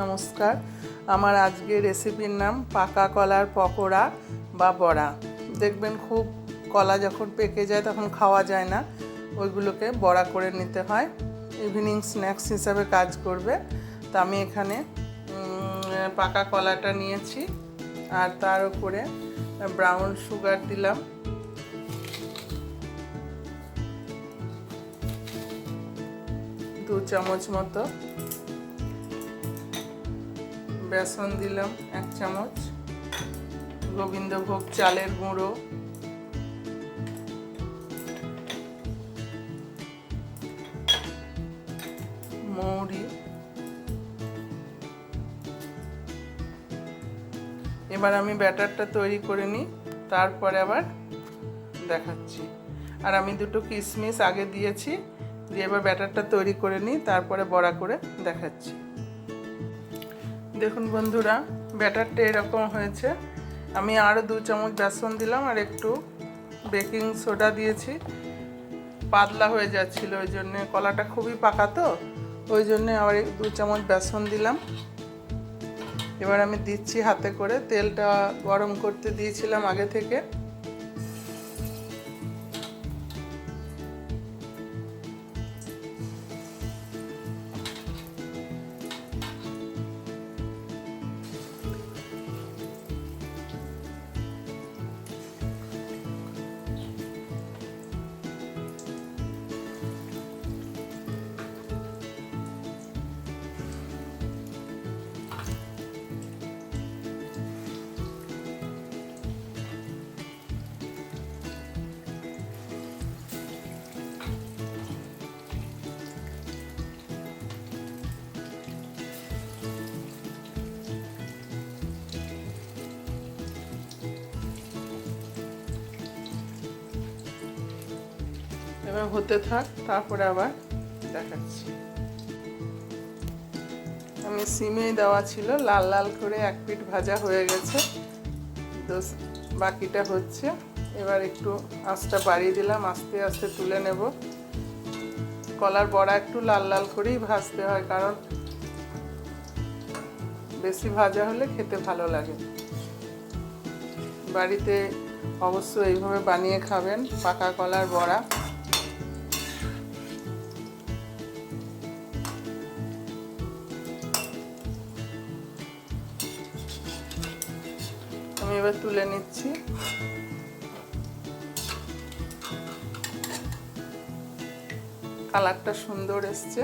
নমস্কার। আমার আজকের রেসিপির নাম পাকা কলার পকোড়া বা বড়া। দেখবেন খুব কলা যখন পেকে যায় তখন খাওয়া যায় না, ওইগুলোকে বড়া করে নিতে হয়, ইভিনিং স্ন্যাক্স হিসাবে কাজ করবে। তা আমি এখানে পাকা কলাটা নিয়েছি আর তার উপরে ব্রাউন সুগার দিলাম, দু চামচ মতো, বেসন দিলাম 1 চামচ, গোবিন্দভোগ চালের গুঁড়ো, মৌরি। এবার আমি ব্যাটারটা তৈরি করে নিই, তারপরে আবার দেখাচ্ছি। আর আমি দুটো কিশমিশ আগে দিয়েছি, দিয়ে এবার ব্যাটারটা তৈরি করে নিই, তারপরে বড়া করে দেখাচ্ছি। দেখুন বন্ধুরা, ব্যাটারটা এরকম হয়েছে। আমি আরও 2 চামচ বেসন দিলাম আর একটু বেকিং সোডা দিয়েছি। পাতলা হয়ে যাচ্ছিল, ওই জন্যে, কলাটা খুবই পাকা তো, ওই জন্যে আবার 2 চামচ বেসন দিলাম। এবার আমি দিচ্ছি হাতে করে, তেলটা গরম করতে দিয়েছিলাম আগে থেকে। এবার হতে থাক, তারপরে আবার দেখাচ্ছি। আমি সিমেই দেওয়া ছিল, লাল লাল করে 1 পিঠ ভাজা হয়ে গেছে, বাকিটা হচ্ছে। এবার একটু আঁচটা বাড়িয়ে দিলাম, আস্তে আস্তে তুলে নেব। কলার বড়া একটু লাল লাল করেই ভাজতে হয়, কারণ বেশি ভাজা হলে খেতে ভালো লাগে। বাড়িতে অবশ্যই এইভাবে বানিয়ে খাবেন পাকা কলার বড়া। আমি এবার তুলে নিচ্ছি। কালারটা সুন্দর এসছে।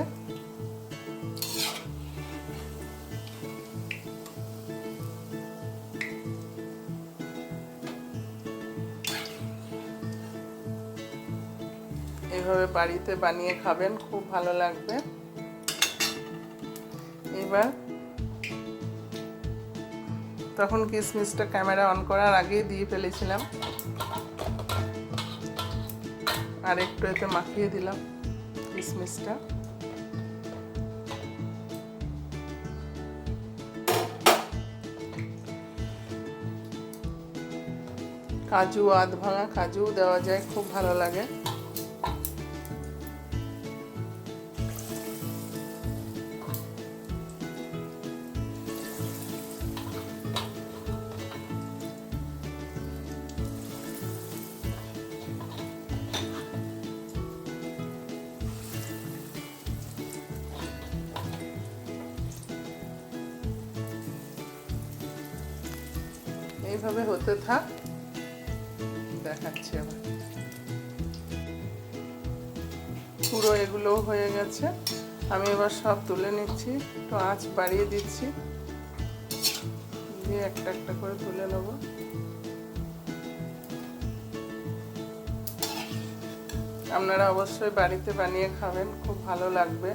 এইভাবে বাড়িতে বানিয়ে খাবেন, খুব ভালো লাগবে। এবার তখন কিশমিশটা ক্যামেরা অন করার আগেই দিয়ে ফেলেছিলাম, আর একটু এতে মাখিয়ে দিলাম কিশমিশটা। কাজু, আধ ভাঙা কাজুও দেওয়া যায়, খুব ভালো লাগে। এইভাবে হতে থাক, দেখাচ্ছি আবার। পুরো এগুলোও হয়ে গেছে। আমি এবার সব তুলে নিচ্ছি, একটু আঁচ বাড়িয়ে দিচ্ছি, দিয়ে একটা একটা করে তুলে নেব। আপনারা অবশ্যই বাড়িতে বানিয়ে খাবেন, খুব ভালো লাগবে।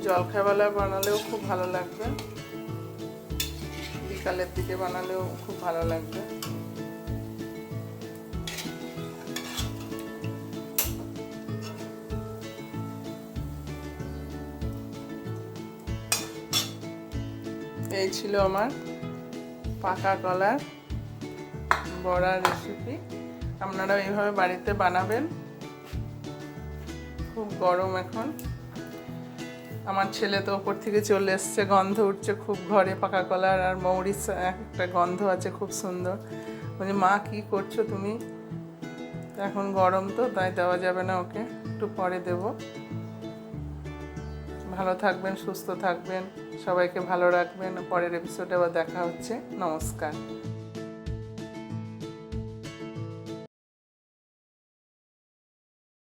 জলখাবারবেলা বানালেও খুব ভালো লাগবে, বিকালের দিকে বানালেও খুব ভালো লাগবে। এই ছিল আমার পাকা কলার বড়ার রেসিপি। আপনারা এইভাবে বাড়িতে বানাবেন। খুব গরম এখন। আমার ছেলে তো ওপর থেকে চলে এসছে, গন্ধ উঠছে খুব ঘরে পাকা কলার আর মৌরির একটা গন্ধ আছে খুব সুন্দর। বলছে মা কি করছো তুমি? এখন গরম তো তাই দেওয়া যাবে না ওকে, একটু পরে দেব। ভালো থাকবেন, সুস্থ থাকবেন, সবাইকে ভালো রাখবেন। পরের এপিসোডে আবার দেখা হচ্ছে। নমস্কার।